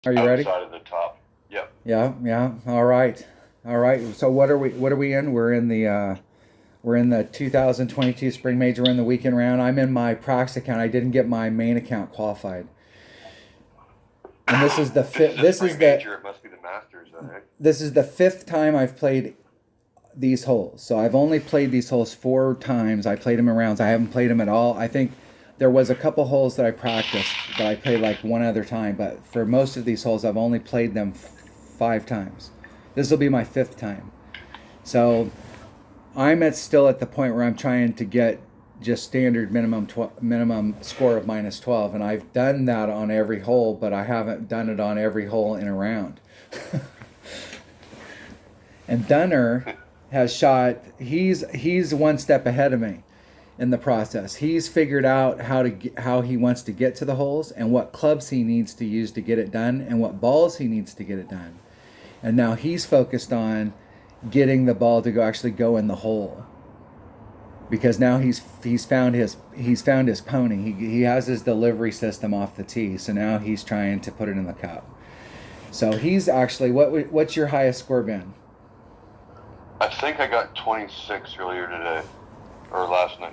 Are you ready? outside of the top. Yep. Yeah, yeah. All right. All right. So what are we in? We're in the 2022 Spring Major. We're in the weekend round. I'm in my Prox account. I didn't get my main account qualified. And this is the This fifth is a spring major. It must be the Masters, then, eh? this is the fifth time I've played these holes. So I've only played these holes 4 times. I played them in rounds. I haven't played them at all. I think there was a couple holes that I practiced that I played like one other time, but for most of these holes I've only played them 5 times. This will be my 5th time. So still at the point where I'm trying to get just standard minimum score of -12, and I've done that on every hole, but I haven't done it on every hole in a round. And Dunner has shot. He's one step ahead of me in the process. He's figured out how he wants to get to the holes and what clubs he needs to use to get it done and what balls he needs to get it done. And now he's focused on getting the ball to actually go in the hole, because now he's found his pony. He has his delivery system off the tee, so now he's trying to put it in the cup. So he's actually what's your highest score been? I think I got 26 earlier today, or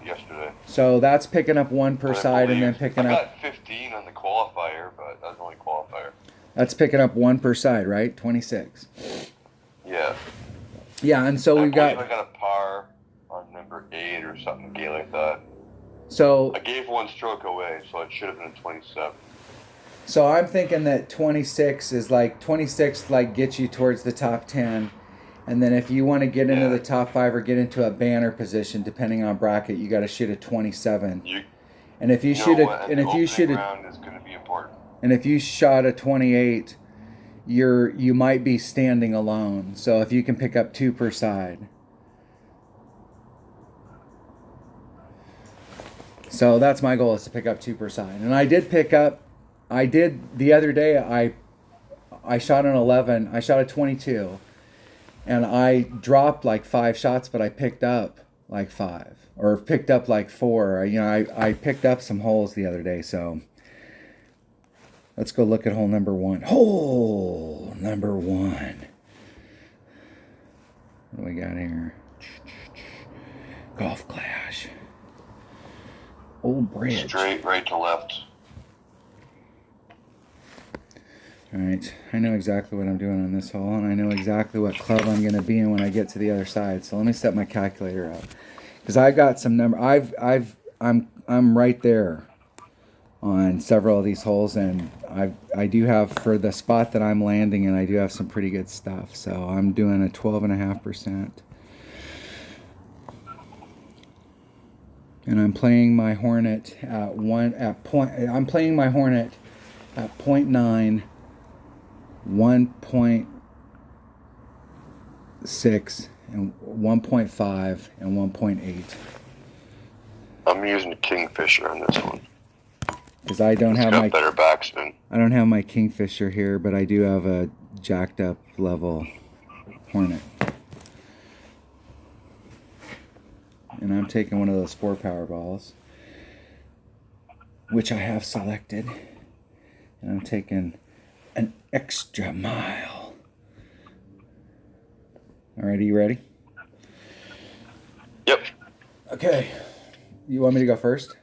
yesterday. So that's picking up one per But side, and then picking I up. got 15 on the qualifier, but that was only qualifier. That's picking up one per side, right? 26. Yeah. Yeah, and so we've I got. got a par on number 8 or something gay like that. So I gave one stroke away, so it should have been a 27. So I'm thinking that 26 gets you towards the top 10, and then if you want to get into the top 5 or get into a banner position, depending on bracket, you got to shoot a 27. And if you shoot a and if you shoot a round is going to be important. And if you shot a 28, you might be standing alone. So if you can pick up 2 per side. So that's my goal, is to pick up 2 per side. And I did the other day, I shot an 11, I shot a 22, and I dropped like 5 shots, but I picked up like 5, or picked up like 4. I picked up some holes the other day, so let's go look at hole number 1. Hole number 1. What do we got here? Golf Clash. Old Bridge. Straight, right to left. Alright, I know exactly what I'm doing on this hole, and I know exactly what club I'm going to be in when I get to the other side. So let me set my calculator up, because I got some number. I'm right there on several of these holes, and I do have, for the spot that I'm landing in, I do have some pretty good stuff. So I'm doing a 12.5%, and I'm playing my Hornet at I'm playing my Hornet at 0.9. 1.6 and 1.5 and 1.8. I'm using a Kingfisher on this one, because I don't have my better backspin. I don't have my Kingfisher here, but I do have a jacked up level Hornet, and I'm taking one of those 4 power balls, which I have selected, and I'm taking an extra mile. All right, are you ready? Yep. Okay. You want me to go first?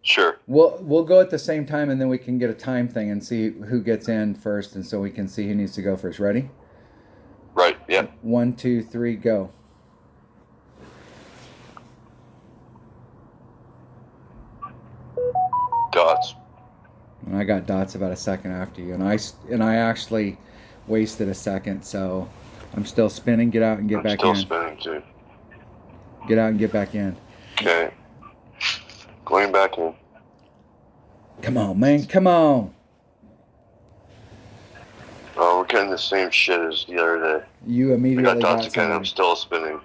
Sure. We'll go at the same time, and then we can get a time thing and see who gets in first, and so we can see who needs to go first. Ready? Right. Yep. 1, 2, 3, go. Dots. And I got dots about a second after you, and I actually wasted a second, so I'm still spinning. Get out and get back in. Still spinning too. Get out and get back in. Okay. Going back in. Come on, man. Come on. Oh, we're getting the same shit as the other day. You immediately got dots again. somebody. I'm still spinning.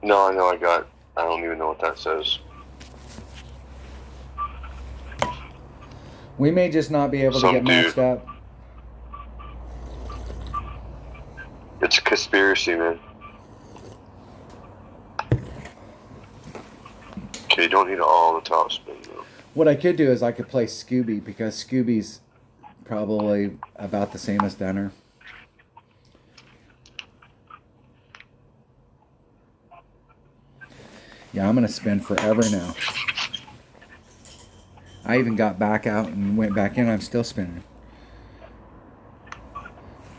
No, I know I don't even know what that says. We may just not be able to get matched up. It's a conspiracy, man. Okay, you don't need all the top spin, though. What I could do is I could play Scooby because Scooby's probably about the same as Denner. Yeah, I'm gonna spin forever now. I even got back out and went back in. I'm still spinning.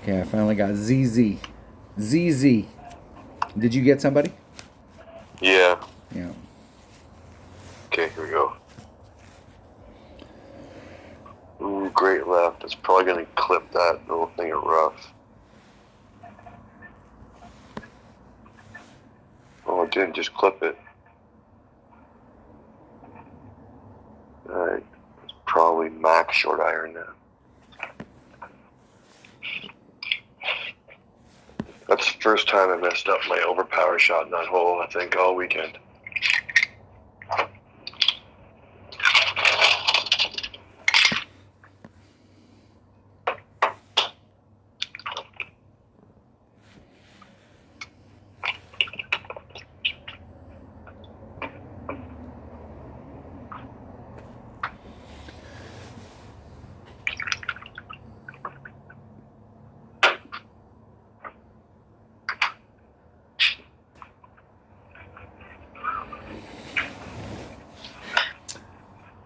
Okay, I finally got ZZ. ZZ. Did you get somebody? Yeah. Yeah. Okay, here we go. Ooh, great left. It's probably going to clip that little thing of rough. Oh, it didn't just clip it. Alright. It's probably max short iron now. That's the first time I messed up my overpower shot in that hole, I think, all weekend.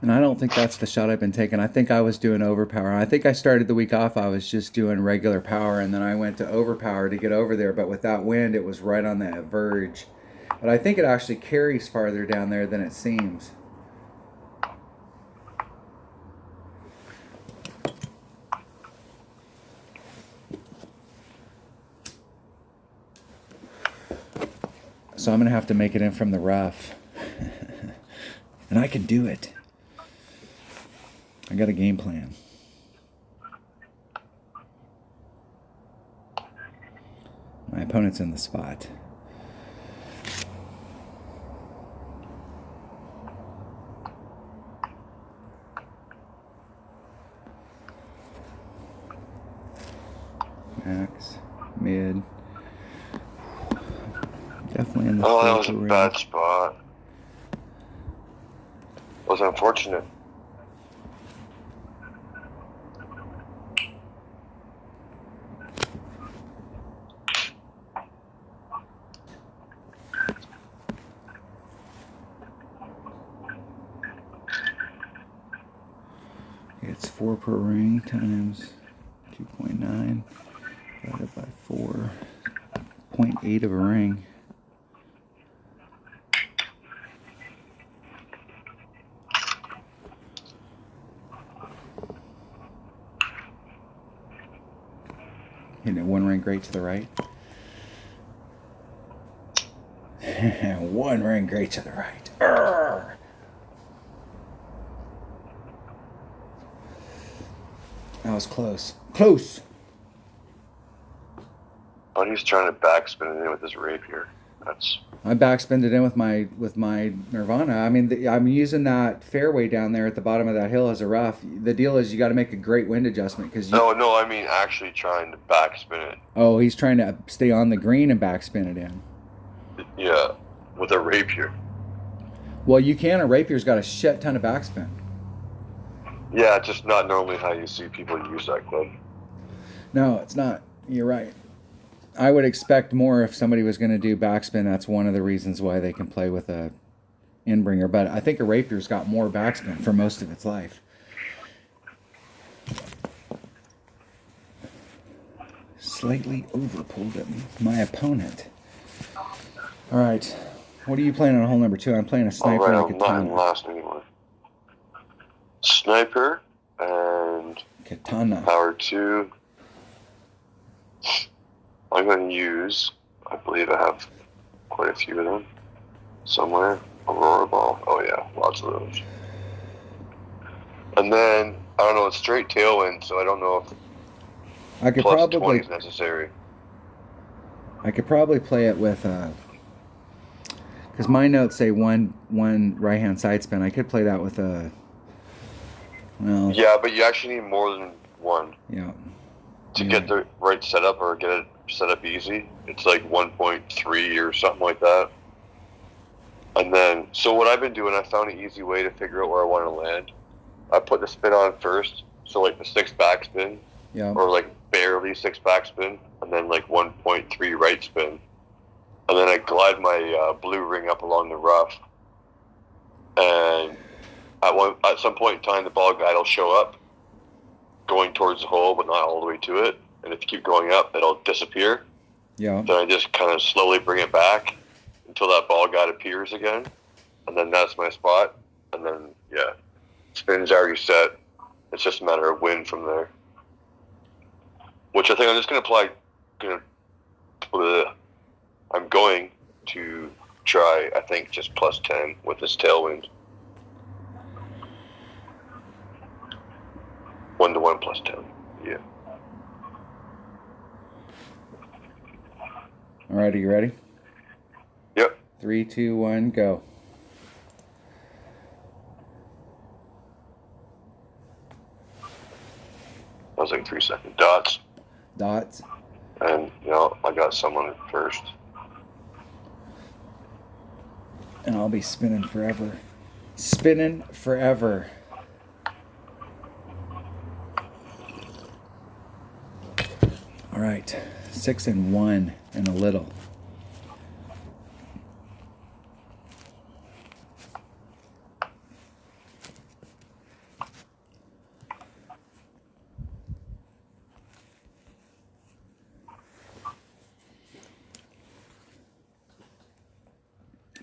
And I don't think that's the shot I've been taking. I think I was doing overpower. I think I started the week off, I was just doing regular power, and then I went to overpower to get over there. But with that wind, it was right on that verge. But I think it actually carries farther down there than it seems. So I'm going to have to make it in from the rough. And I can do it. I got a game plan. My opponent's in the spot. Max, mid. Definitely in the Oh, that was a range. bad spot. It was unfortunate. It's 4 per ring times 2.9 divided by 4. 0.8 of a ring. Hitting it 1 ring great to the right. 1 ring great to the right. Urgh. That was close. Close. But he's trying to backspin it in with his rapier. That's. I backspinned it in with my Nirvana. I mean, I'm using that fairway down there at the bottom of that hill as a rough. The deal is you got to make a great wind adjustment because No, I mean actually trying to backspin it. Oh, he's trying to stay on the green and backspin it in. Yeah, with a rapier. Well, you can. A rapier's got a shit ton of backspin. Yeah, it's just not normally how you see people use that club. No, it's not. You're right. I would expect more if somebody was going to do backspin. That's one of the reasons why they can play with a inbringer. But I think a rapier's got more backspin for most of its life. Slightly overpulled at my opponent. All right. What are you playing on hole number 2? I'm playing a sniper and a I'm not in katana. last anymore. Sniper and Katana. power 2. I'm going to use, I believe I have quite a few of them somewhere. Aurora ball. Oh yeah, lots of those. And then, I don't know, it's straight tailwind, so I don't know if I could plus probably 20 is necessary. I could probably play it with because my notes say one right hand side spin. I could play that with a well. Yeah, but you actually need more than one Yeah. to get the right setup or get it set up easy. It's like 1.3 or something like that. And then, so what I've been doing, I found an easy way to figure out where I want to land. I put the spin on first, so like the 6 backspin, Yeah. or like barely 6 backspin, and then like 1.3 right spin. And then I glide my blue ring up along the rough. And at some point in time, the ball guide will show up, going towards the hole, but not all the way to it. And if you keep going up, it'll disappear. Yeah. Then I just kind of slowly bring it back until that ball guide appears again. And then that's my spot. And then, yeah, spin's already set. It's just a matter of wind from there. Which I think I'm just going to apply. I'm going to try, I think, just plus 10 with this tailwind. 1-to-1 plus 10. Yeah. All right, are you ready? Yep. 3, 2, 1, go. That was like 3-second dots. Dots. And, you know, I got someone first. And I'll be spinning forever. Spinning forever. All right. 6 and 1 and a little.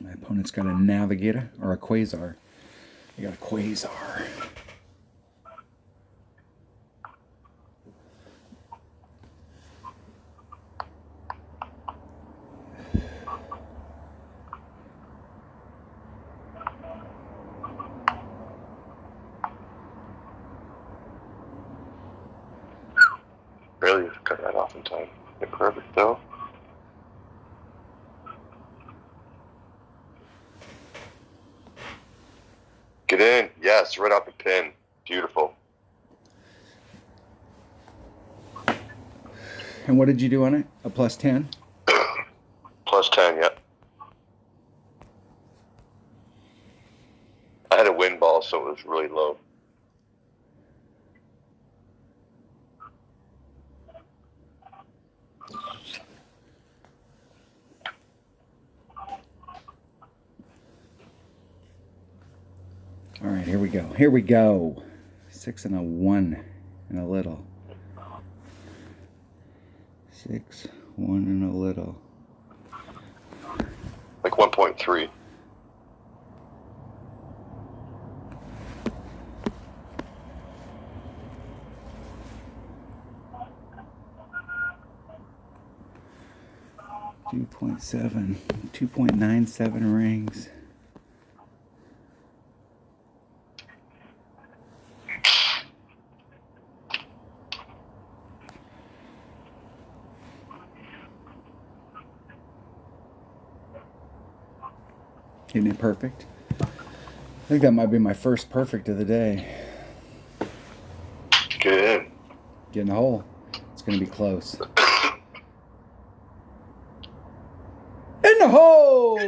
My opponent's got a Navigator or a Quasar. I got a Quasar. Barely cut that off in time. Get perfect, though. Get in. Yes, right off the pin. Beautiful. And what did you do on it? A plus 10? Plus 10, yep. I had a wind ball, so it was really low. All right, here we go. Here we go. 6 and a 1 and a little. 6, 1 and a little. Like 1.3. .7, 2.97 rings. Hitting it perfect. I think that might be my first perfect of the day. Get in. Get in the hole. It's going to be close. In the hole!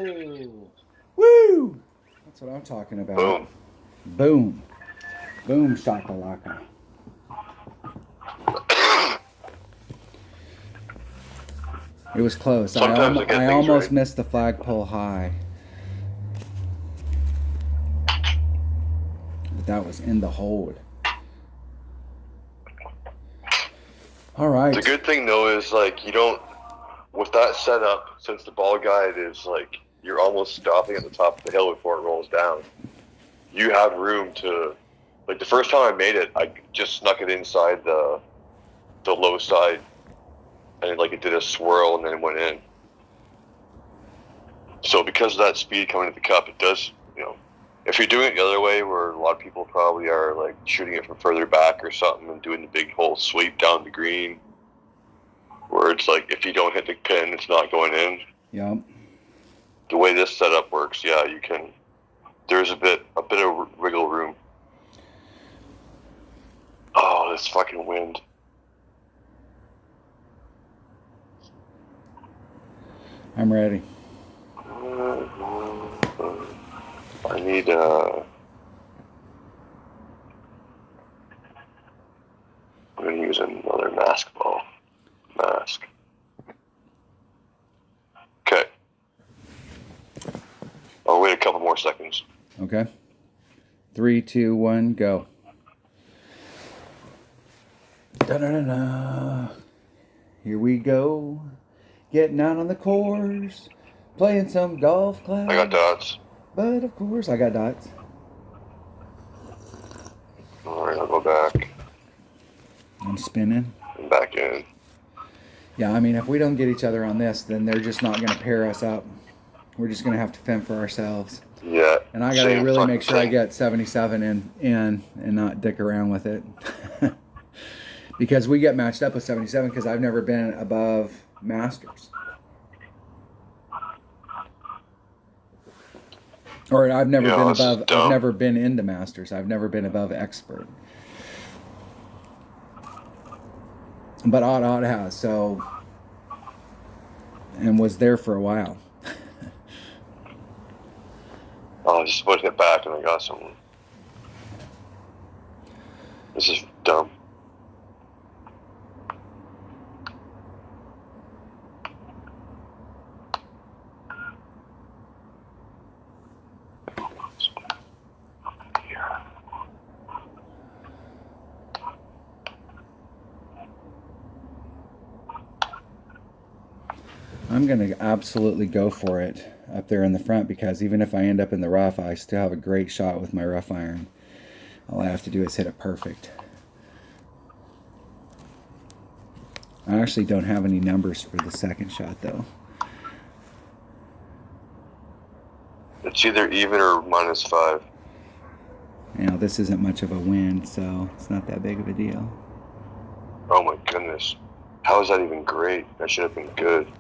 Woo! That's what I'm talking about. Boom. Boom. Boom shakalaka. It was close. Sometimes I get I things almost right. missed the flagpole high. But that was in the hold. All right. The good thing, though, is, like, you don't, with that setup, since the ball guide is, like, you're almost stopping at the top of the hill before it rolls down, you have room to, like, the first time I made it, I just snuck it inside the low side, and, like, it did a swirl and then it went in. So because of that speed coming to the cup, it does, you know, if you're doing it the other way, where a lot of people probably are, like, shooting it from further back or something and doing the big hole sweep down the green, where it's like, if you don't hit the pin, it's not going in. Yep. The way this setup works, yeah, you can, there's a bit of wiggle room. Oh, this fucking wind. I'm ready. I need I'm gonna use another mask. Okay. I'll wait a couple more seconds. Okay. 3, 2, 1, go. Da-da-da-da. Here we go. Getting out on the course. Playing some golf class. I got dots. But of course, I got dots. Alright, I'll go back. I'm spinning. And back in. Yeah, I mean, if we don't get each other on this, then they're just not going to pair us up. We're just going to have to fend for ourselves. Yeah. And I got to really make sure I get 77 in and not dick around with it. Because we get matched up with 77 because I've never been above Masters. Or I've never been above, I've never been into Masters. I've never been above Expert. But Odd has, so, and was there for a while. I just put it back and I got someone. This is dumb. I'm going to absolutely go for it up there in the front because even if I end up in the rough, I still have a great shot with my rough iron. All I have to do is hit it perfect. I actually don't have any numbers for the second shot though. It's either even or -5. You know, this isn't much of a win, so it's not that big of a deal. Oh my goodness. How is that even great? That should have been good.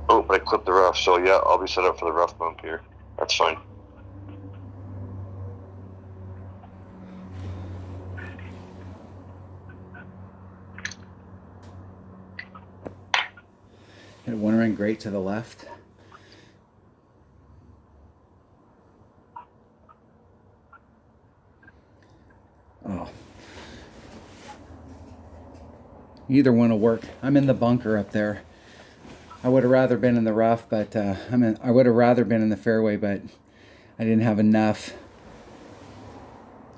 Oh, but I clipped the rough, so yeah, I'll be set up for the rough bump here. That's fine. Hit one ring great to the left. Oh. Either one will work. I'm in the bunker up there. I would have rather been in the rough, but I would have rather been in the fairway, but I didn't have enough.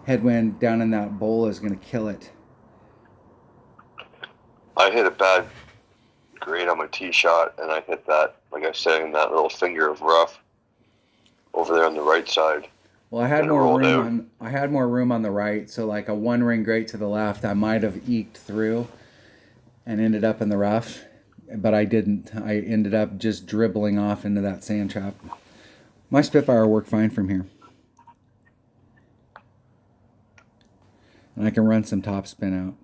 Headwind down in that bowl is going to kill it. I hit a bad grade on my tee shot, and I hit that, like I said, in that little finger of rough over there on the right side. Well, I had more room I had more room on the right, so like a one ring great to the left, I might have eked through and ended up in the rough. But I didn't. I ended up just dribbling off into that sand trap. My Spitfire will work fine from here. And I can run some top spin out.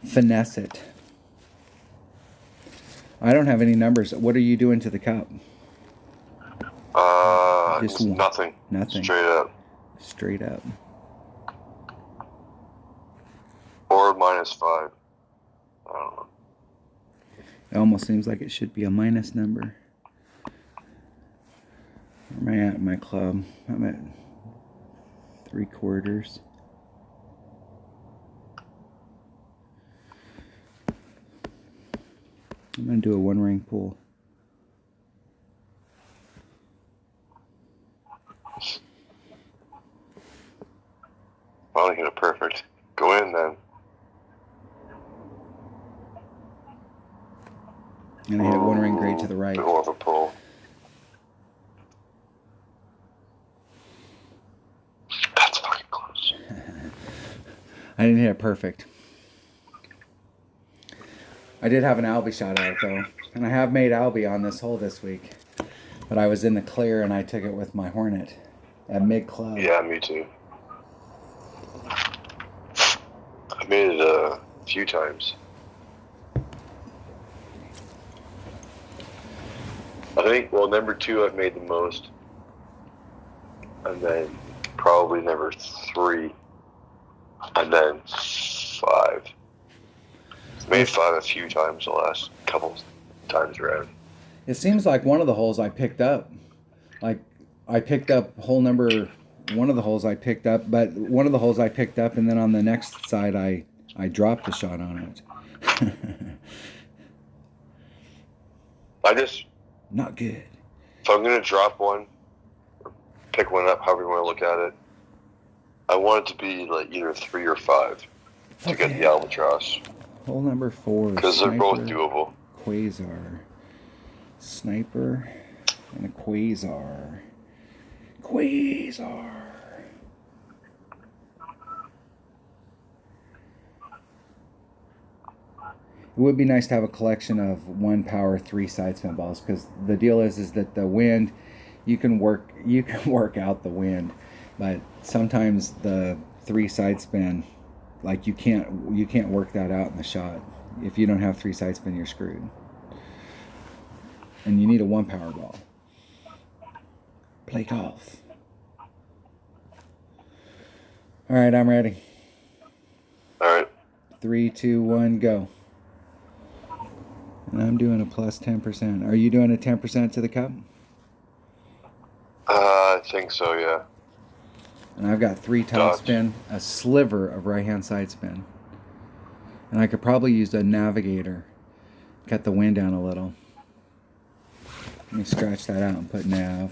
Finesse it. I don't have any numbers. What are you doing to the cup? Just nothing. Nothing. Straight up. Straight up. Or -5. I don't know. It almost seems like it should be a minus number. Where am I at in my club? I'm at 3/4. I'm going to do a one ring pull. Finally hit it perfect. Go in then. And I hit one ring great to the right. Bit more of a pull. That's fucking close. I didn't hit it perfect. I did have an Albie shot at it though. And I have made Albie on this hole this week. But I was in the clear and I took it with my Hornet at mid club. Yeah, me too. I made it a few times. I think, well, number 2 I've made the most. And then probably number 3. And then 5. Made 5 a few times the last couple times around. It seems like one of the holes I picked up, like I picked up hole number, one of the holes I picked up, but one of the holes I picked up, and then on the next side I dropped a shot on it. I just, Not good. if I'm gonna drop one, or pick one up, however you want to look at it, I want it to be like either 3 or 5 to get the albatross, Hole number 4. because they're both Sniper, doable. Quasar. Sniper and a Quasar. Quasar. It would be nice to have a collection of 1 power 3 side spin balls, because the deal is that the wind, you can work out the wind, but sometimes the 3 side spin, like you can't work that out in the shot. If you don't have 3 side spin, you're screwed. And you need a 1 power ball. Play golf. All right, I'm ready. All right. 3, 2, 1, go. And I'm doing a plus 10%. Are you doing a 10% to the cup? I think so, yeah. And I've got 3 top spin, a sliver of right hand side spin. And I could probably use a navigator. Cut the wind down a little. Let me scratch that out and put nav.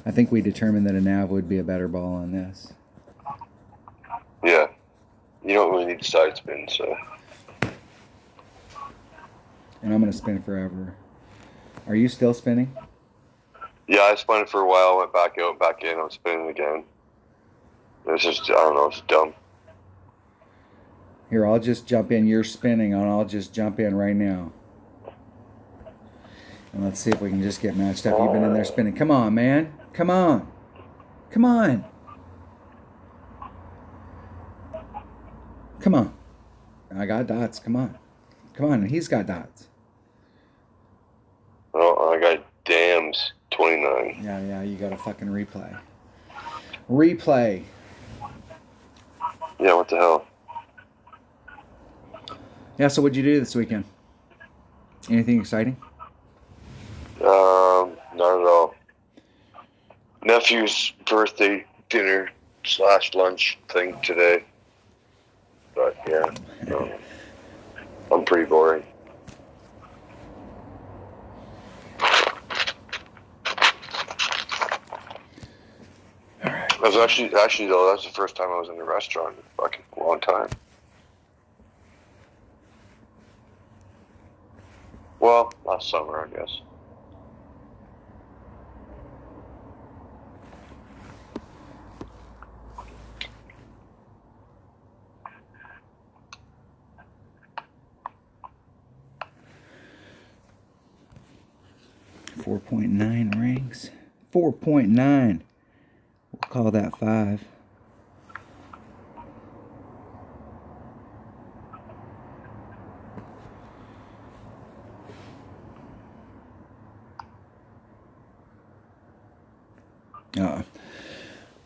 I think we determined that a nav would be a better ball on this. Yeah. You don't really need side spin, so. And I'm going to spin forever. Are you still spinning? Yeah, I spun it for a while, went back out, back in, I'm spinning again. It's just, I don't know, it's dumb. Here, I'll just jump in. You're spinning, and I'll just jump in right now. And let's see if we can just get matched up. You've been in there spinning. Come on, man. Come on. Come on. Come on. I got dots. Come on. Come on. He's got dots. Oh, I got dams 29. Yeah, you got to fucking replay. Replay. Yeah, what the hell? Yeah, so what'd you do this weekend? Anything exciting? Not at all. Nephew's birthday dinner / lunch thing today. But yeah, no. I'm pretty boring. I was actually though, that's the first time I was in a restaurant in a fucking long time. Well, last summer, I guess. .9 rings. 4.9. We'll call that 5.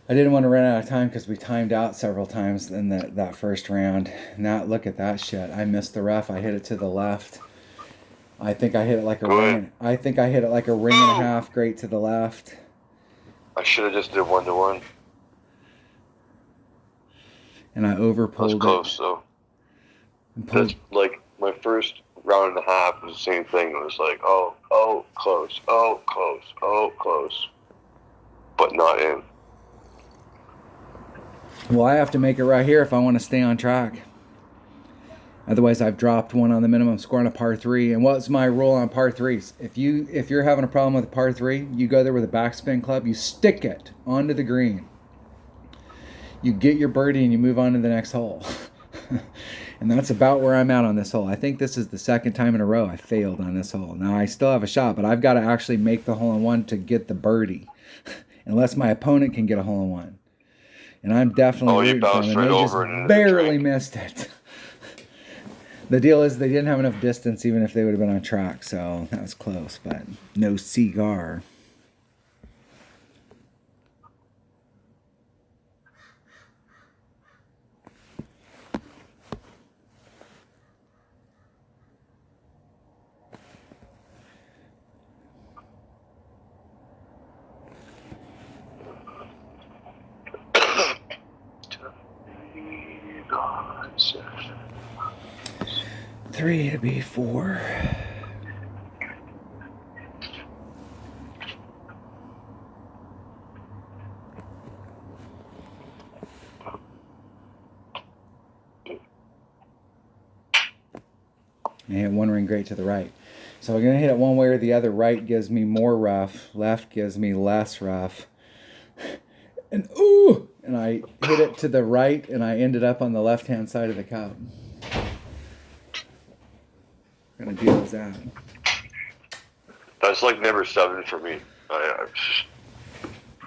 I didn't want to run out of time because we timed out several times in that first round. Now look at that shit. I missed the rough. I hit it to the left. I think I hit it like a ring. I think I hit it like a ring and a half, great to the left. I should have just did 1-1. And I overpulled it. That's close though. That's like my first round and a half was the same thing. It was like, oh, close, close, but not in. Well, I have to make it right here if I want to stay on track. Otherwise, I've dropped one on the minimum score on a par 3. And what's my rule on par 3s? If you're having a problem with a par 3, you go there with a backspin club, you stick it onto the green. You get your birdie and you move on to the next hole. And that's about where I'm at on this hole. I think this is the second time in a row I failed on this hole. Now, I still have a shot, but I've got to actually make the hole-in-one to get the birdie. Unless my opponent can get a hole-in-one. And I'm definitely rooting for them. And they just barely missed it. The deal is they didn't have enough distance even if they would have been on track. So that was close, but no cigar. 3 to be 4. I hit one ring great to the right. So we're going to hit it one way or the other. Right gives me more rough. Left gives me less rough. And ooh! And I hit it to the right, and I ended up on the left-hand side of the cup. What kind of deal is that? That's like number 7 for me.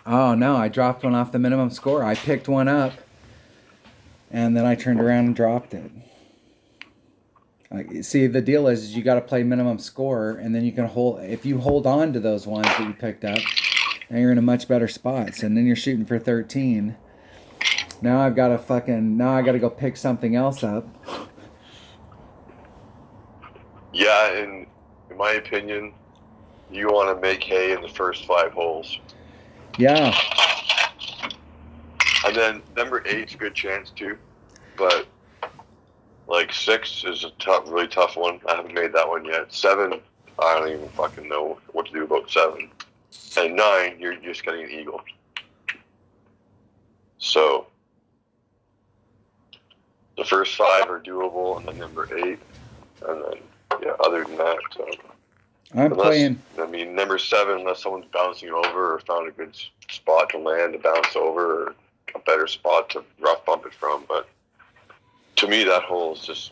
Oh, no. I dropped one off the minimum score. I picked one up, and then I turned around and dropped it. See, the deal is you got to play minimum score, and then you can hold. If you hold on to those ones that you picked up, now you're in a much better spot. And then you're shooting for 13. Now I got to go pick something else up. Yeah, and in my opinion, you want to make hay in the first 5 holes. Yeah. And then number 8's a good chance too, but like 6 is a really tough one. I haven't made that one yet. 7, I don't even fucking know what to do about 7. And 9, you're just getting an eagle. So the first 5 are doable, and then number 8, and then other than that, I mean, number 7, unless someone's bouncing over or found a good spot to land to bounce over, or a better spot to rough bump it from. But to me, that hole is just,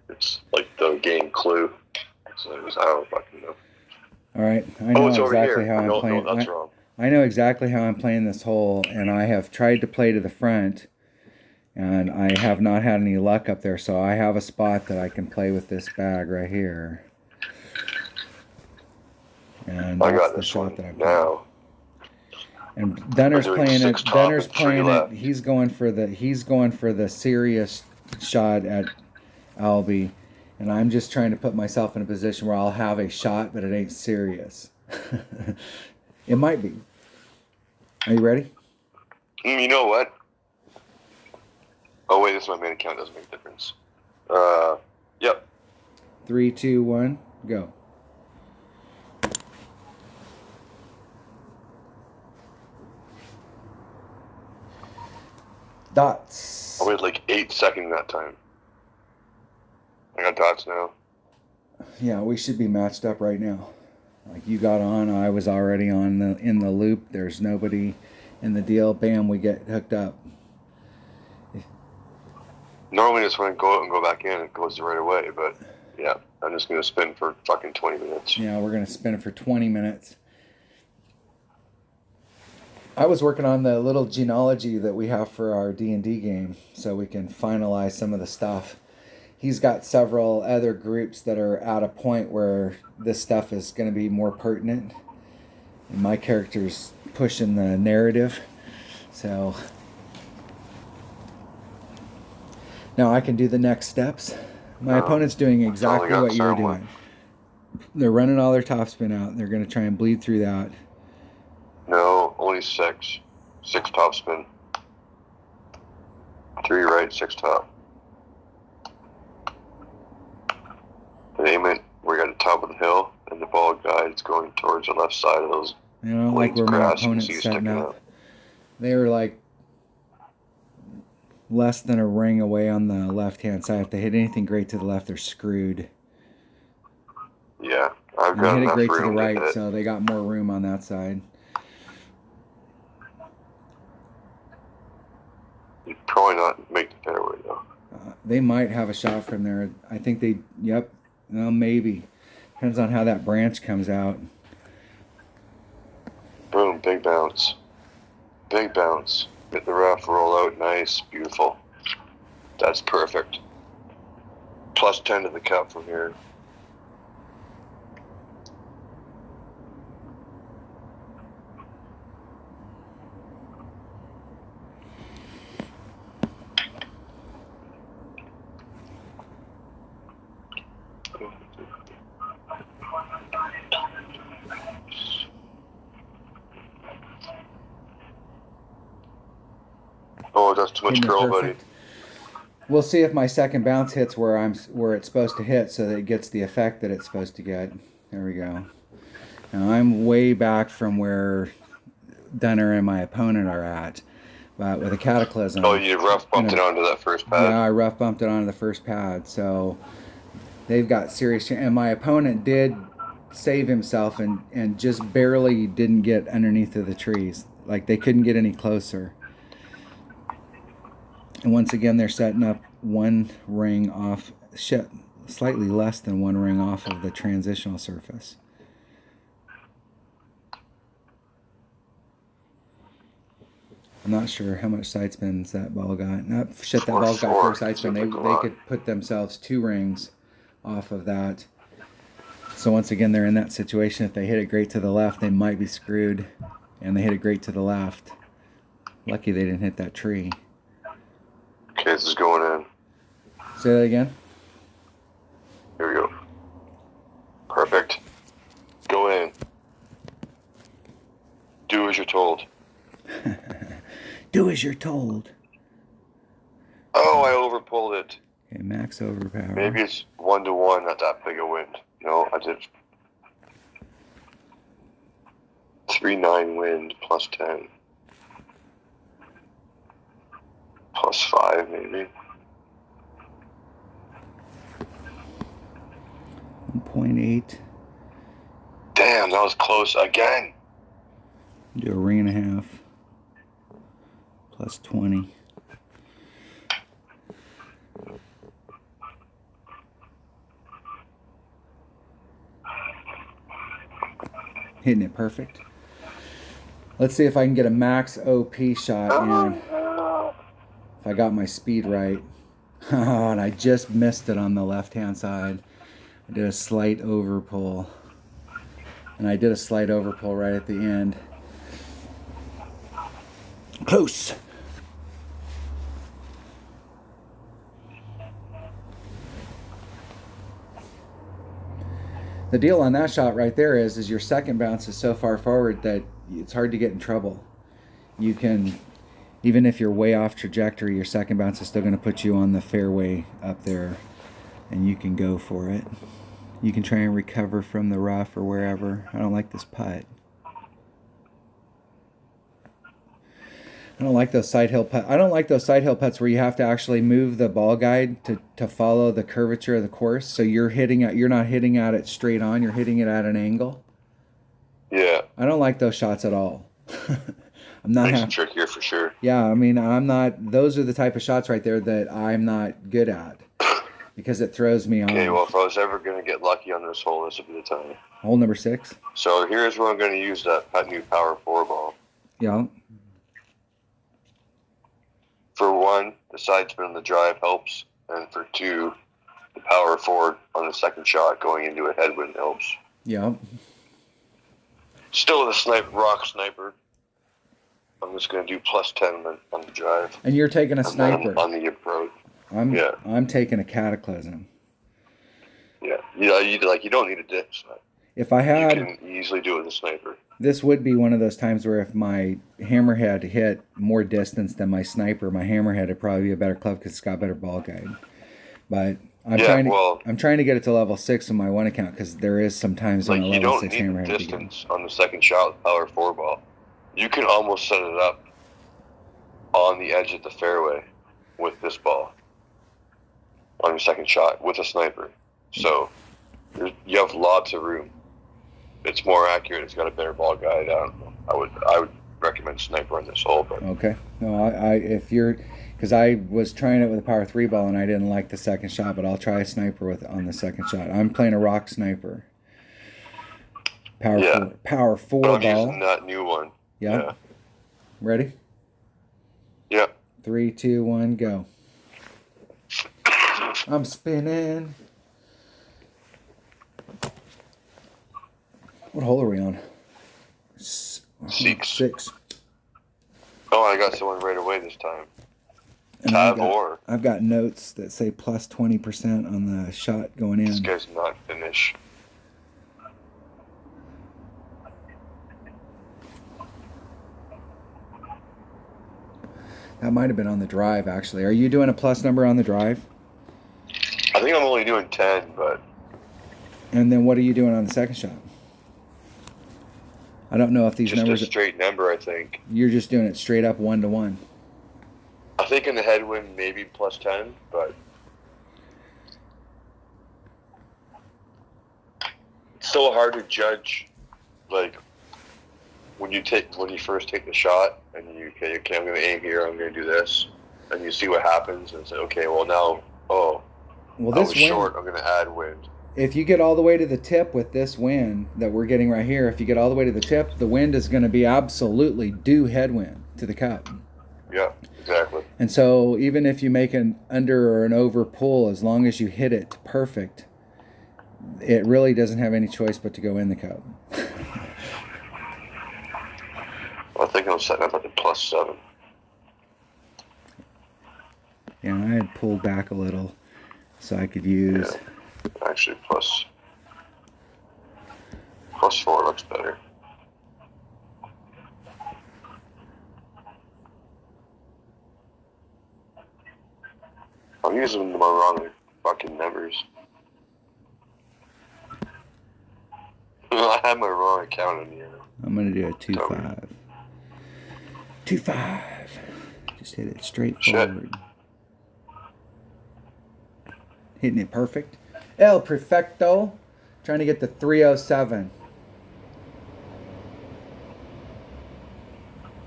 it's like the game clue. So I don't fucking know. All right. I know exactly how I'm playing. No, that's wrong. I know exactly how I'm playing this hole, and I have tried to play to the front, and I have not had any luck up there. So I have a spot that I can play with this bag right here. And that's the shot that I'm playing. Now. And Dunner's playing it. Dunner's playing it. He's going for the serious shot at Albie, and I'm just trying to put myself in a position where I'll have a shot, but it ain't serious. It might be. Are you ready? You know what? Oh wait, this is my main account. Doesn't make a difference. Yep. 3, 2, 1, go. Dots. I waited like 8 seconds that time. I got dots now. Yeah, we should be matched up right now. Like you got on, I was already in the loop. There's nobody in the deal. Bam, we get hooked up. Normally, just when I go out and go back in, it goes right away. But yeah, I'm just gonna spin for fucking 20 minutes. Yeah, we're gonna spin it for 20 minutes. I was working on the little genealogy that we have for our D&D game, so we can finalize some of the stuff. He's got several other groups that are at a point where this stuff is going to be more pertinent, and my character's pushing the narrative. So now I can do the next steps. My opponent's doing exactly what you're doing. They're running all their topspin out, and they're going to try and bleed through that. No, only 6. 6 topspin. 3 right, 6 top. The aim it, we're at the top of the hill, and the ball guide's going towards the left side of those. You know, like where my opponent's setting up. They were like less than a ring away on the left-hand side. If they hit anything great to the left, they're screwed. Yeah, I've got enough room to hit it great to the right, so they got more room on that side. You'd probably not make the fairway, though. They might have a shot from there. I think they, yep, well, maybe. Depends on how that branch comes out. Boom, big bounce. Big bounce. Hit the rough, roll out, nice, beautiful. That's perfect. Plus 10 to the cup from here. Oh, Oh, that's too much Hitting it curl, buddy. perfect. We'll see if my second bounce hits where it's supposed to hit, so that it gets the effect that it's supposed to get. There we go. Now I'm way back from where Dunner and my opponent are at, but with a Cataclysm. Oh, you rough bumped it onto that first pad. Yeah, I rough bumped it onto the first pad, so they've got serious. And my opponent did save himself and just barely didn't get underneath of the trees. Like, they couldn't get any closer. And once again, they're setting up one ring off, slightly less than one ring off of the transitional surface. I'm not sure how much side spins that ball got. That ball's got 4 side spin. They could put themselves 2 rings off of that. So once again, they're in that situation. If they hit it great to the left, they might be screwed. And they hit it great to the left. Lucky they didn't hit that tree. Okay, this is going in. Say that again. Here we go. Perfect. Go in. Do as you're told. Do as you're told. Oh, I overpulled it. Okay, max overpower. Maybe it's 1-to-1, not that big a wind. No, I did 3-9 wind plus 10. Plus 5, maybe. 1.8. Damn, that was close again. Do a ring and a half. Plus 20. Hitting it perfect. Let's see if I can get a max OP shot in. If I got my speed right. And I just missed it on the left-hand side. I did a slight overpull. And I did a slight overpull right at the end. Close. The deal on that shot right there is your second bounce is so far forward that it's hard to get in trouble. You can, even if you're way off trajectory, your second bounce is still going to put you on the fairway up there, and you can go for it. You can try and recover from the rough or wherever. I don't like this putt. I don't like those side hill putts. I don't like those side hill putts where you have to actually move the ball guide to follow the curvature of the course. So you're not hitting at it straight on. You're hitting it at an angle. Yeah. I don't like those shots at all. I'm not. Makes it trickier for sure. Yeah, I mean, I'm not. Those are the type of shots right there that I'm not good at because it throws me off. Okay, well, if I was ever going to get lucky on this hole, this would be the time. Hole number 6. So here's where I'm going to use that new Power 4 ball. Yeah. For 1, the side spin on the drive helps, and for 2, the power forward on the second shot going into a headwind helps. Yeah. Still with a rock sniper. I'm just going to do plus 10 on the drive. And you're taking a sniper. On the approach. I'm taking a Cataclysm. Yeah. You don't need a dip sniper. If I had, you can easily do it with a sniper. This would be one of those times where if my hammerhead hit more distance than my sniper, my hammerhead would probably be a better club because it's got better ball guide. But I'm trying to get it to level 6 on my one account because there is sometimes on a level 6 hammerhead. You don't need distance on the second shot with Power 4 ball. You can almost set it up on the edge of the fairway with this ball on your second shot with a sniper. So you have lots of room. It's more accurate. It's got a better ball guide. I would recommend sniper on this hole. But okay, no, because I was trying it with a Power 3 ball and I didn't like the second shot, but I'll try a sniper on the second shot. I'm playing a rock sniper. Power 4 but I'm ball. using that new one. Yeah. Ready? Yeah. 3, 2, 1, go. I'm spinning. What hole are we on? 6. Oh, I got someone right away this time. And I've got notes that say plus 20% on the shot going in. This guy's not finished. That might have been on the drive, actually. Are you doing a plus number on the drive? I think I'm only doing 10, but And then what are you doing on the second shot? I don't know if these just numbers. a straight number, I think. You're just doing it straight up 1-to-1. I think in the headwind, maybe plus 10, but it's so hard to judge, like, when you first take the shot, and okay, I'm going to aim here, I'm going to do this, and you see what happens, and say, okay, well now, well, I this was wind, short, I'm going to add wind. if you get all the way to the tip with this wind that we're getting right here, if you get all the way to the tip, the wind is going to be absolutely due headwind to the cup. Yeah, exactly. And so even if you make an under or an over pull, as long as you hit it perfect, it really doesn't have any choice but to go in the cup. Well, I think I'm setting up at the plus 7. Yeah, I had pulled back a little so I could use... Yeah. Actually, plus 4 looks better. I'm using the wrong fucking numbers. I have my wrong account in here. I'm going to do a 2-5. 2-5. Just hit it straight forward. Hitting it perfect. El Perfecto. Trying to get the 307.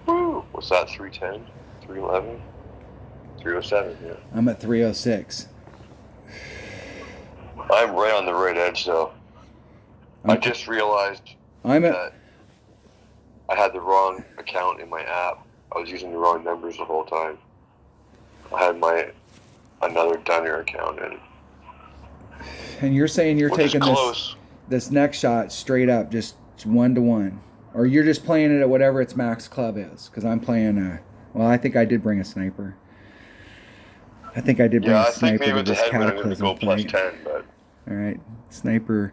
Woo! What's that, 310? 311? 307, yeah. I'm at 306. I'm right on the right edge, though. I just realized that I had the wrong account in my app. I was using the wrong numbers the whole time. I had another Dunner account in. And you're saying you're taking this next shot straight up, just 1-to-1. Or you're just playing it at whatever its max club is. Because I'm playing well, I think I did bring a sniper. I think I did bring a sniper to this Cataclysm I'm going to go plus 10, but... Alright, sniper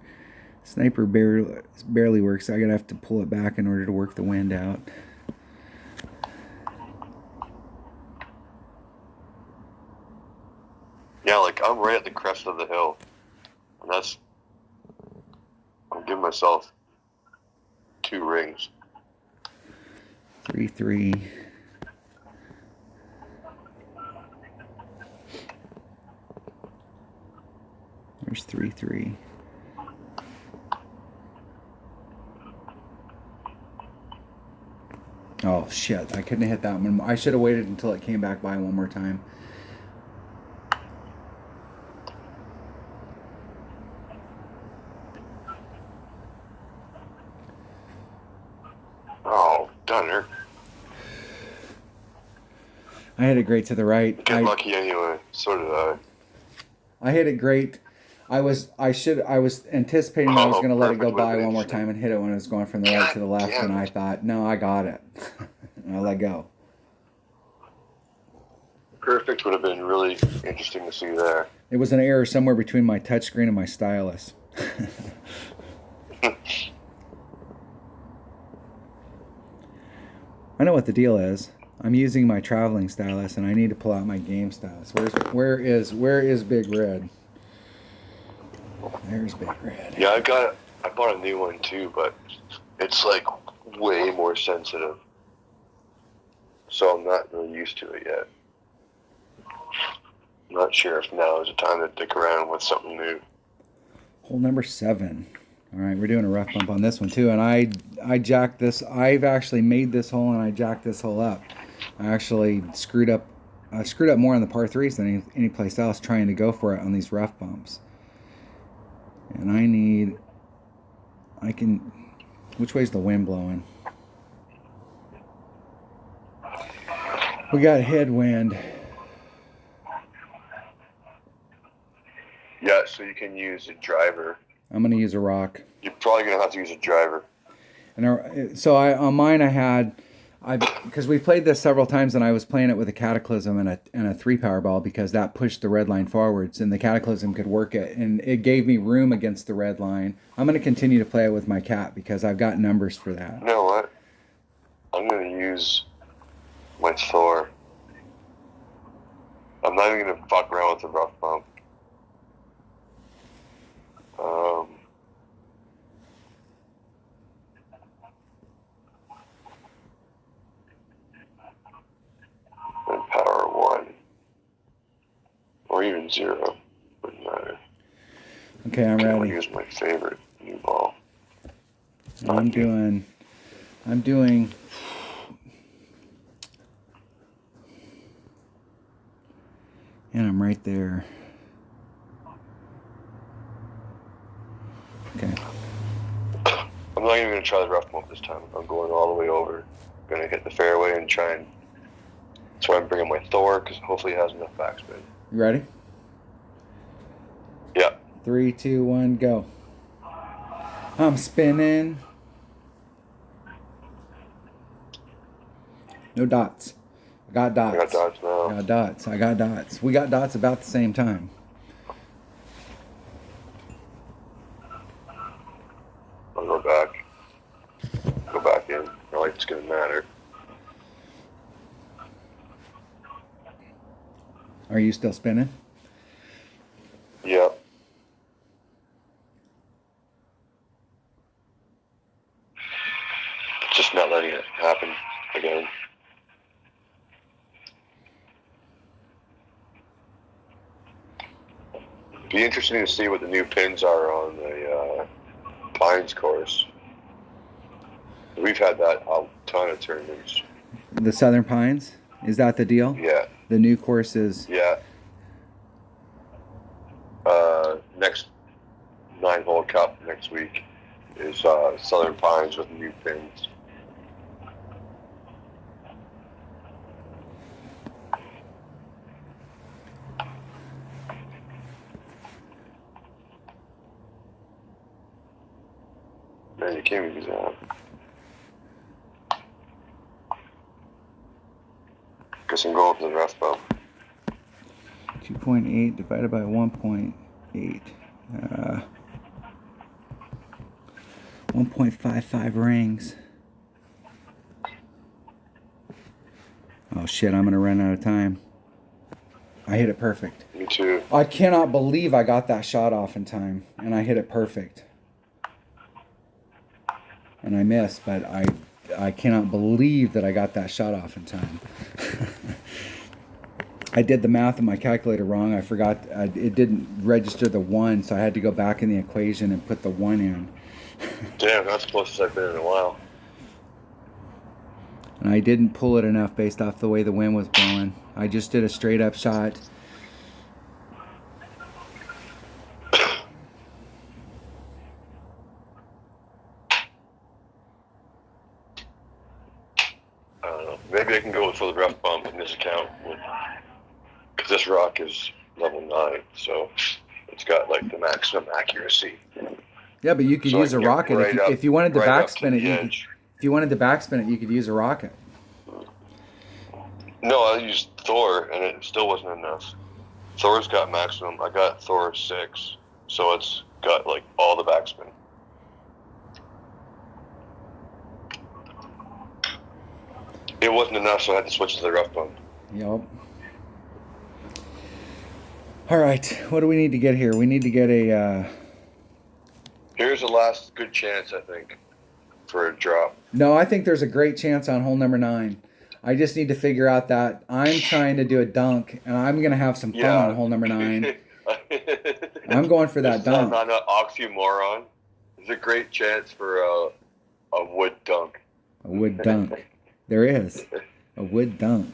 barely works. I'm going to have to pull it back in order to work the wind out. Yeah, like, I'm right at the crest of the hill. And I'm giving myself 2 rings. 3-3. There's 3-3. Oh shit, I couldn't have hit that one. I should have waited until it came back by one more time. Oh, Dunner. I hit it great to the right. Get lucky anyway. So did I. I hit it great. I was anticipating I was going to let it go by one more time and hit it when it was going from the right to the left, and I thought, no, I got it. And I let go. Perfect would have been really interesting to see there. It was an error somewhere between my touchscreen and my stylus. I know what the deal is. I'm using my traveling stylus, and I need to pull out my game stylus. Where is Big Red? There's Big Red. Yeah, I bought a new one too, but it's like way more sensitive. So I'm not really used to it yet. I'm not sure if now is the time to dick around with something new. Hole number 7. All right, we're doing a rough bump on this one too, and I jacked this. I've actually made this hole, and I jacked this hole up. I actually screwed up more on the par 3s than any place else trying to go for it on these rough bumps. And which way's the wind blowing? We got headwind. Yeah, so you can use a driver. I'm going to use a rock. You're probably going to have to use a driver. And on mine because we played this several times, and I was playing it with a Cataclysm and a 3-power ball because that pushed the red line forwards, and the Cataclysm could work it, and it gave me room against the red line. I'm going to continue to play it with my Cat because I've got numbers for that. You know what? I'm going to use my Thor. I'm not even gonna fuck around with the rough bump. And power 1. Or even 0. Wouldn't matter. Okay, I'm I'm ready. gonna use my favorite new ball. I'm doing. And I'm right there. Okay. I'm not even gonna try the rough bump this time. I'm going all the way over. Gonna hit the fairway and try and. That's why I'm bringing my Thor, because hopefully it has enough backspin. You ready? Yeah. 3, 2, 1, go. I'm spinning. No dots. I got dots. I got dots now. I got dots. I got dots. We got dots about the same time. I'll go back. Go back in. Not like it's gonna matter. Are you still spinning? Yeah. Just not letting it happen again. Be interesting to see what the new pins are on the Pines course. We've had that a ton of tournaments. The Southern Pines? Is that the deal? Yeah. The new course is. Yeah. Next 9-hole cup next week is Southern Pines with new pins. Man, you can't even use that. Guess I'm going for the rough bump. 2.8 divided by 1.8. 1.55 rings. Oh shit, I'm gonna run out of time. I hit it perfect. Me too. I cannot believe I got that shot off in time, and I hit it perfect. And I missed, but I cannot believe that I got that shot off in time. I did the math in my calculator wrong. I forgot it didn't register the 1, so I had to go back in the equation and put the 1 in. Damn, that's the closest I've been in a while. And I didn't pull it enough based off the way the wind was blowing. I just did a straight up shot. I don't know. Maybe I can go for the rough bump in this account. Because this rock is level 9, so it's got like the maximum accuracy. Yeah, but you could So use a rocket if you wanted to backspin it. If you wanted to backspin it, you could use a rocket. No, I used Thor, and it still wasn't enough. Thor's got maximum. I got Thor 6, so it's got like all the backspin. It wasn't enough, so I had to switch to the rough bump. Yep. All right, what do we need to get here? We need to get a... Here's the last good chance, I think, for a drop. No, I think there's a great chance on hole number 9. I just need to figure out that I'm trying to do a dunk, and I'm going to have some fun on hole number 9. I'm going for that dunk. Not an oxymoron. There's a great chance for a wood dunk. A wood dunk. There is. A wood dunk.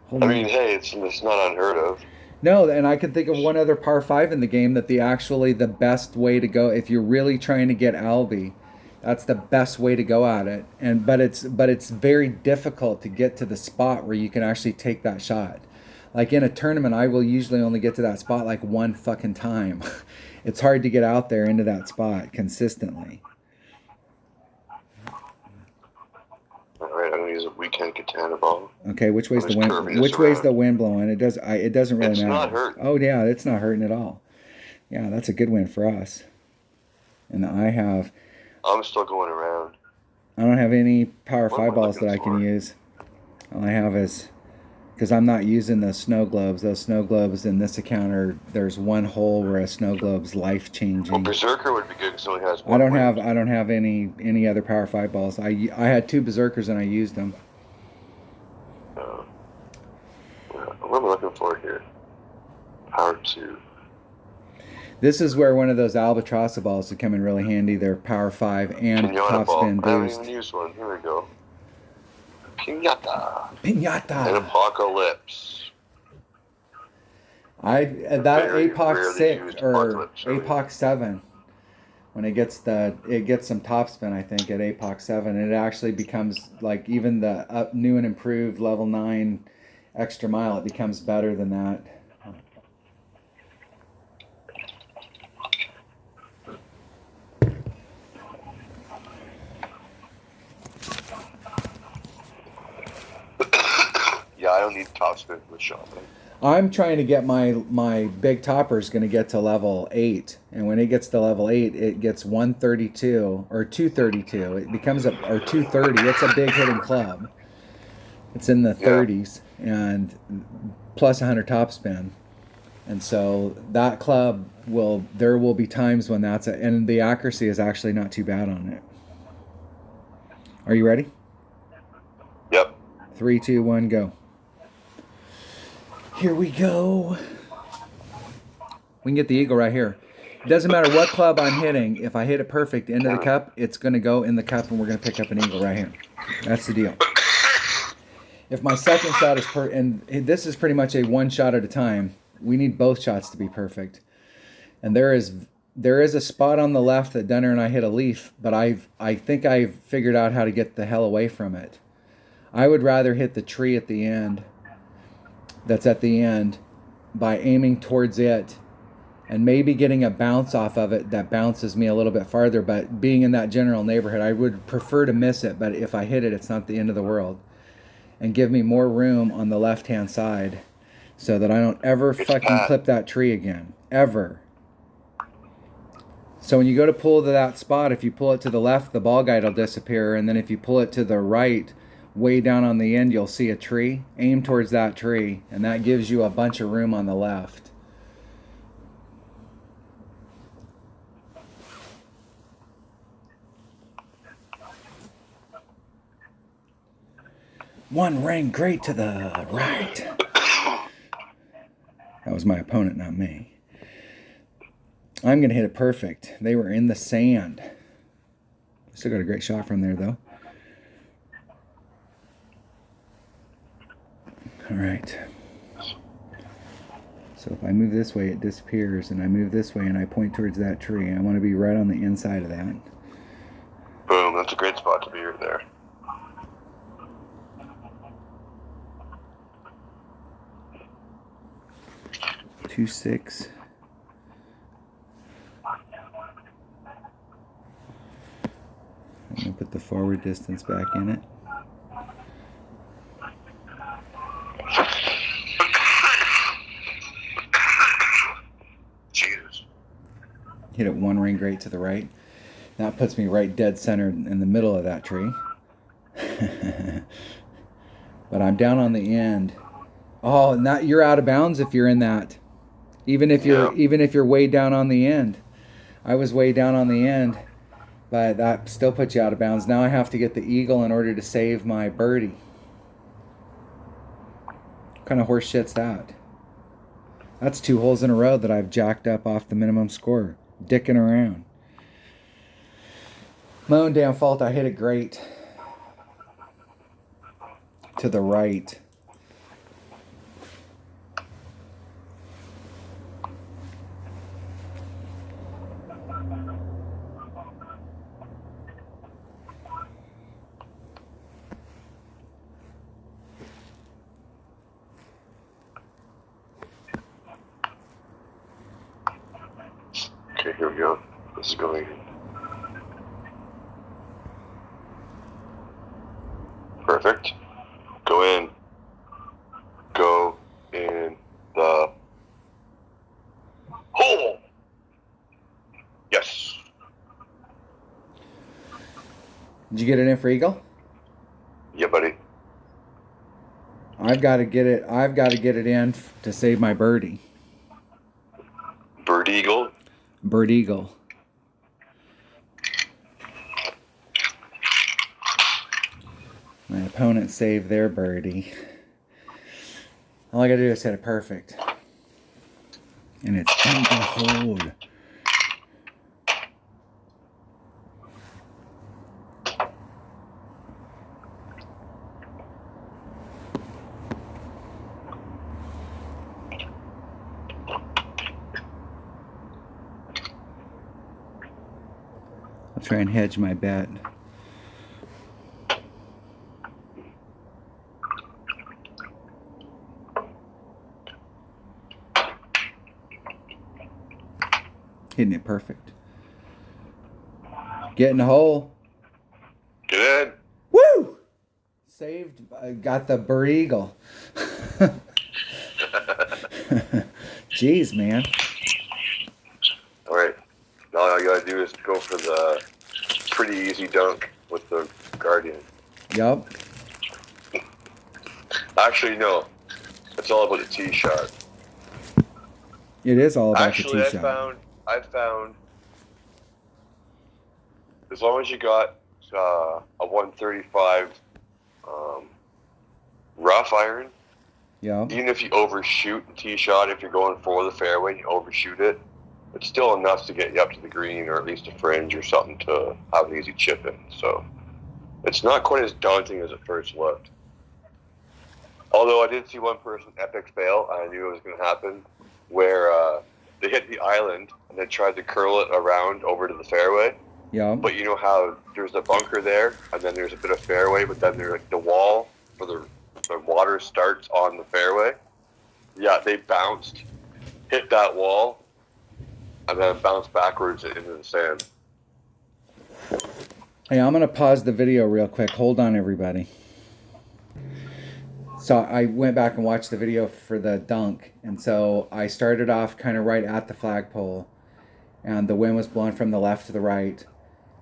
I mean, hey, it's not unheard of. No, and I can think of one other par 5 in the game that the best way to go, if you're really trying to get Albie, that's the best way to go at it. But it's very difficult to get to the spot where you can actually take that shot. Like in a tournament, I will usually only get to that spot like one fucking time. It's hard to get out there into that spot consistently. All right, I'm gonna use a weekend katana ball. Okay, which way's the wind? Which way's the wind blowing? It doesn't really matter. It's not hurting. Oh yeah, it's not hurting at all. Yeah, that's a good win for us. And I'm still going around. I don't have any power 5 balls that I can use. All I have is because I'm not using those snow globes. Those snow globes in this account there's one hole where a snow globe's life Well, changing. Berserker would be good because it only has I one don't weight. have any other Power 5 balls. I had 2 Berserkers and I used them. What am I looking for here? Power 2. This is where one of those Albatross balls would come in really handy. They're Power 5 and Pinata ball. topspin I haven't boost. even used one. Here we go. Pinata. And Pinata. Apocalypse. That Very APOC rarely 6 used or Apocalypse, I mean. APOC 7. When it gets some topspin, I think at APOC 7, it actually becomes like even the new and improved level 9 extra mile. It becomes better than that. Yeah, I don't need topspin with shopping. I'm trying to get my big topper's going to get to level 8, and when it gets to level 8, it gets 132 or 232. It becomes or 230. It's a big hitting club. It's in the 30s and plus 100 topspin, and so that club there will be times when and the accuracy is actually not too bad on it. Are you ready? Yep. 3, 2, 1, go. Here we go. We can get the eagle right here. It doesn't matter what club I'm hitting. If I hit it perfect into the cup, it's going to go in the cup and we're going to pick up an eagle right here. That's the deal. If my second shot is and this is pretty much a one shot at a time. We need both shots to be perfect. And there is a spot on the left that Dunner and I hit a leaf, but I think I've figured out how to get the hell away from it. I would rather hit the tree at the end. That's at the end by aiming towards it and maybe getting a bounce off of it that bounces me a little bit farther, but being in that general neighborhood, I would prefer to miss it, but if I hit it, it's not the end of the world. And give me more room on the left-hand side so that I don't ever fucking clip that tree again. Ever. So when you go to pull to that spot, if you pull it to the left, the ball guide will disappear, and then if you pull it to the right, way down on the end, you'll see a tree. Aim towards that tree, and that gives you a bunch of room on the left. One ring great to the right. That was my opponent, not me. I'm going to hit it perfect. They were in the sand. Still got a great shot from there, though. All right. So if I move this way, it disappears, and I move this way, and I point towards that tree. I want to be right on the inside of that. Boom, that's a great spot to be right there. 2-6. I'm going to put the forward distance back in it. Jesus. Hit it one ring great to the right. That puts me right dead center in the middle of that tree. But I'm down on the end. Oh, you're out of bounds if you're in that. Even if you're way down on the end. I was way down on the end, but that still puts you out of bounds. Now I have to get the eagle in order to save my birdie. What kind of horse shit's that? That's 2 holes in a row that I've jacked up off the minimum score. Dicking around. My own damn fault. I hit it great. To the right. Okay, here we go. This is going perfect. Go in the hole. Yes. Did you get it in for eagle? Yeah, buddy. I've got to get it. I've got to get it in to save my birdie. Bird Eagle. Bird Eagle. My opponent saved their birdie. All I gotta do is hit it perfect. And it's in the hold. I'll try and hedge my bet. Hitting it perfect. Get in the hole. Get in. Woo! Saved. Got the Bird Eagle. Jeez, man. All right. Now all I gotta do is go for the pretty easy dunk with the Guardian. Yup. Actually, no. It's all about the tee shot. It is all about Actually, the tee shot. I found as long as you got a 135 rough iron, Yup. even if you overshoot the tee shot, if you're going for the fairway and you overshoot it, it's still enough to get you up to the green or at least a fringe or something to have an easy chip in. So it's not quite as daunting as it first looked. Although I did see one person epic fail, and I knew it was going to happen, where they hit the island and then tried to curl it around over to the fairway. Yup. But you know how there's a bunker there, and then there's a bit of fairway, but then there's like the wall where the water starts on the fairway. Yeah, they bounced, hit that wall, and then bounced backwards into the sand. Hey, I'm going to pause the video real quick. Hold on, everybody. So I went back and watched the video for the dunk. And so I started off kind of right at the flagpole. And the wind was blowing from the left to the right.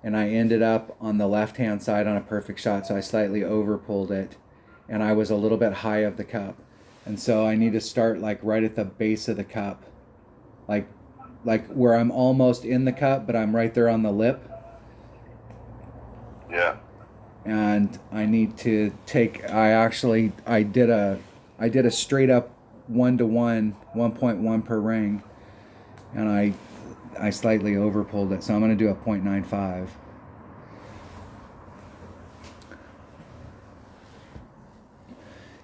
And I ended up on the left-hand side on a perfect shot. So I slightly overpulled it. And I was a little bit high of the cup. And so I need to start like right at the base of the cup. Like where I'm almost in the cup, but I'm right there on the lip. Yeah. And I need to take. I did a straight up 1-to-1, 1.1 per ring, and I slightly overpulled it. So I'm going to do a 0.95.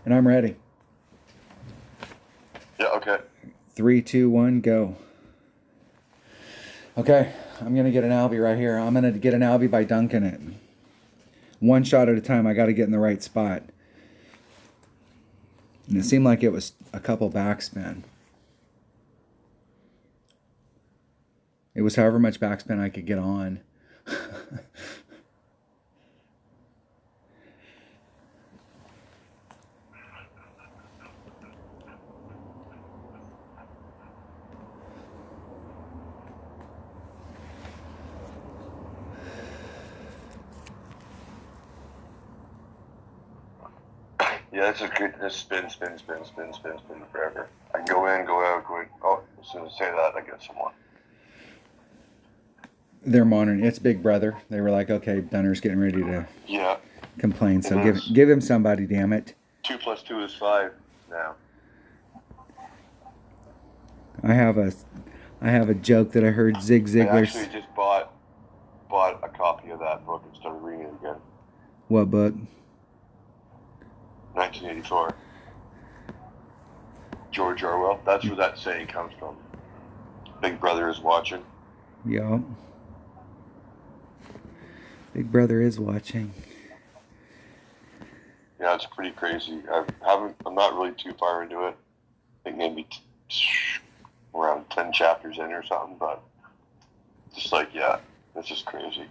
And I'm ready. Yeah. Okay. 3, 2, 1, go. Okay, I'm going to get an Albie right here. I'm going to get an Albie by dunking it. One shot at a time. I got to get in the right spot. And it seemed like it was a couple backspin. It was however much backspin I could get on. Yeah, it's just good. Just spin forever. I can go in, go out, go in. Oh, as soon as I say that, I get someone. They're monitoring. It's Big Brother. They were like, okay, Dunner's getting ready to complain. So give him somebody, damn it. 2 + 2 is 5 now. I have a joke that I heard Zig I Ziglar. actually just bought a copy of that book and started reading it again. What book? 1984. George Orwell. That's where that saying comes from. Big Brother is watching. Yup. Big Brother is watching. Yeah, it's pretty crazy. I'm not really too far into it. I think maybe around 10 chapters in or something, but just like, yeah, it's just crazy.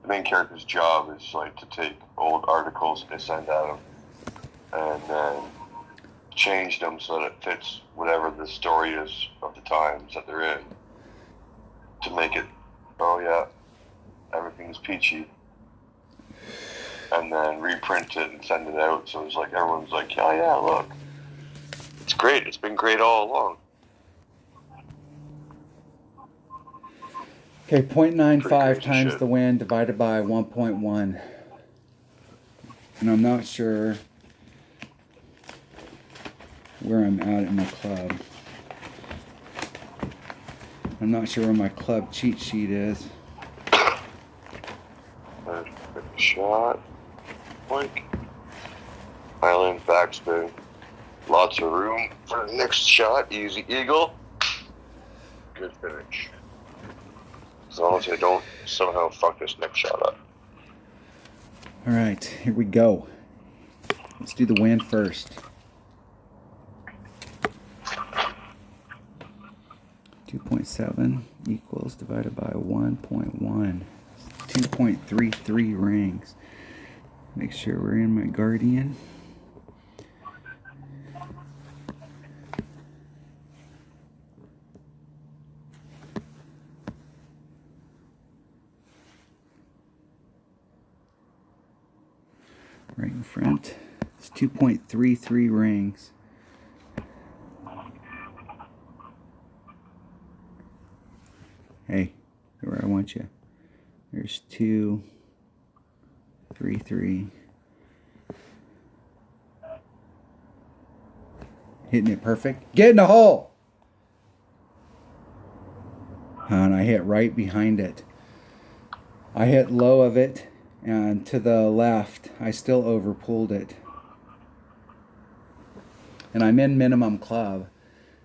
The main character's job is like to take old articles they send at him and then change them so that it fits whatever the story is of the times that they're in to make it, oh yeah, everything's peachy. and then reprint it and send it out. So it's like everyone's like, oh yeah, look, it's great. It's been great all along. Okay, 0.95 crazy times shit. the wind divided by 1.1. And I'm not sure where I'm at in my club. I'm not sure where my club cheat sheet is. Shot. Like. Island, backspin. Lots of room for the next shot. Easy eagle. Good finish. As long as I don't somehow fuck this next shot up. All right, here we go. Let's do the wind first. 2.7 equals divided by 1.1. 2.33 rings. Make sure we're in my Guardian. Right in front. It's 2.33 rings. Hey, where I want you. There's 2, 3, 3. Hitting it perfect. Get in the hole! And I hit right behind it. I hit low of it, and to the left, I still overpulled it. And I'm in minimum club,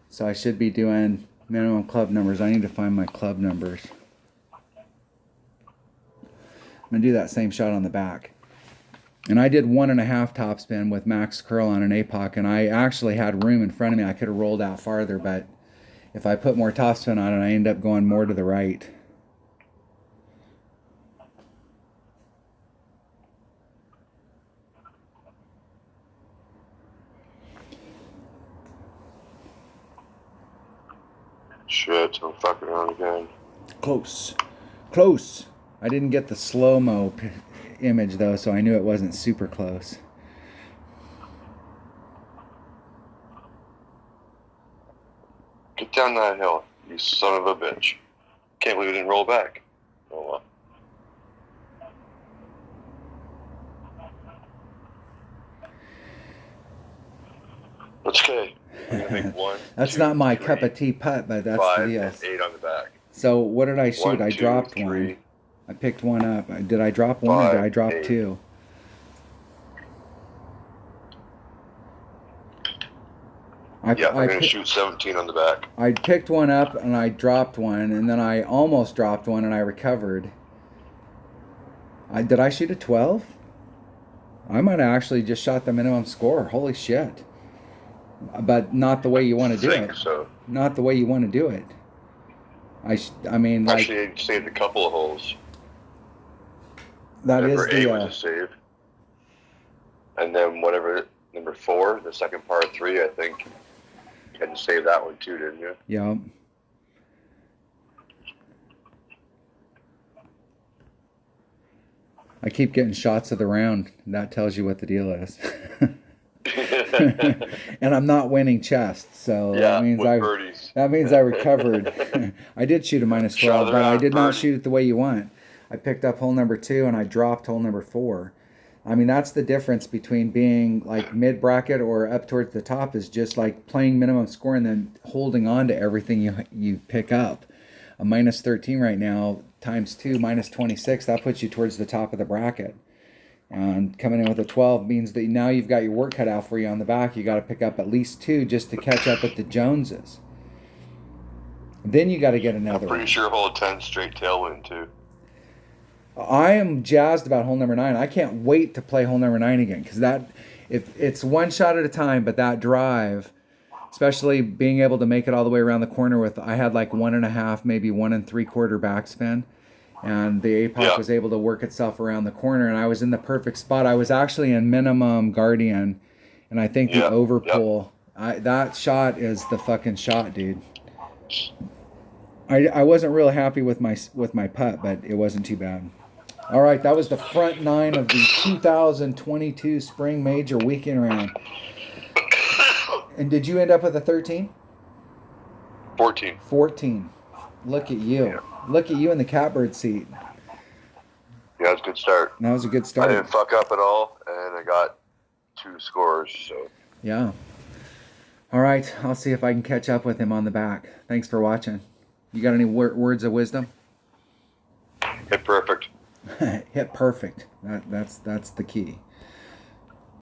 so I should be doing minimum club numbers. I need to find my club numbers. I'm going to do that same shot on the back. And I did 1.5 topspin with max curl on an APOC, and I actually had room in front of me. I could have rolled out farther, but if I put more topspin on it, I end up going more to the right. Shit, I'm fucking around again. Close. Close. I didn't get the slow-mo image, though, so I knew it wasn't super close. Get down that hill, you son of a bitch. Can't believe it didn't roll back. Oh well. That's okay. I'm gonna make one. That's 2, not my 3, cup of tea putt, but that's 5, the deal. and 8 on the back. So what did I shoot? 1, I 2, dropped 3, one. I picked one up. Did I drop one or did I drop 8. 2? I'm going to shoot 17 on the back. I picked one up and I dropped one, and then I almost dropped one and I recovered. Did I shoot a 12? I might have actually just shot the minimum score. Holy shit. But not the way you want to do it. So. Not the way you want to do it. I mean, like, actually, I saved a couple of holes. That number is 8 the was a save. And then whatever, number 4, the second par 3, I think. You had to save that one too, didn't you? Yeah. I keep getting shots of the round. That tells you what the deal is. And I'm not winning chest, so yeah, that means I recovered. I did shoot a -12, but I did not shoot it the way you want. I picked up hole number 2 and I dropped hole number 4. I mean, that's the difference between being like mid bracket or up towards the top, is just like playing minimum score and then holding on to everything you pick up. A -13 right now times 2 -26, that puts you towards the top of the bracket. And coming in with a 12 means that now you've got your work cut out for you on the back. You got to pick up at least 2 just to catch up with the Joneses. Then you got to get another I'm pretty sure hole 10 straight tailwind too. I am jazzed about hole number 9. I can't wait to play hole number 9 again, because that, if it's one shot at a time, but that drive, especially being able to make it all the way around the corner with, I had like 1.5, maybe 1 3/4 backspin, and the APOC was able to work itself around the corner, and I was in the perfect spot. I was actually in minimum Guardian, and I think the overpull, that shot is the fucking shot, dude. I wasn't real happy with my putt, but it wasn't too bad. All right, that was the front nine of the 2022 Spring Major Weekend Round. And did you end up with a 13? 14. 14. Look at you. Yeah. Look at you in the catbird seat. Yeah, it was a good start. That was a good I start. didn't fuck up at all, and I got 2 scores. So Yeah. All right, I'll see if I can catch up with him on the back. Thanks for watching. You got any words of wisdom? hit perfect. Hit perfect. That's the key.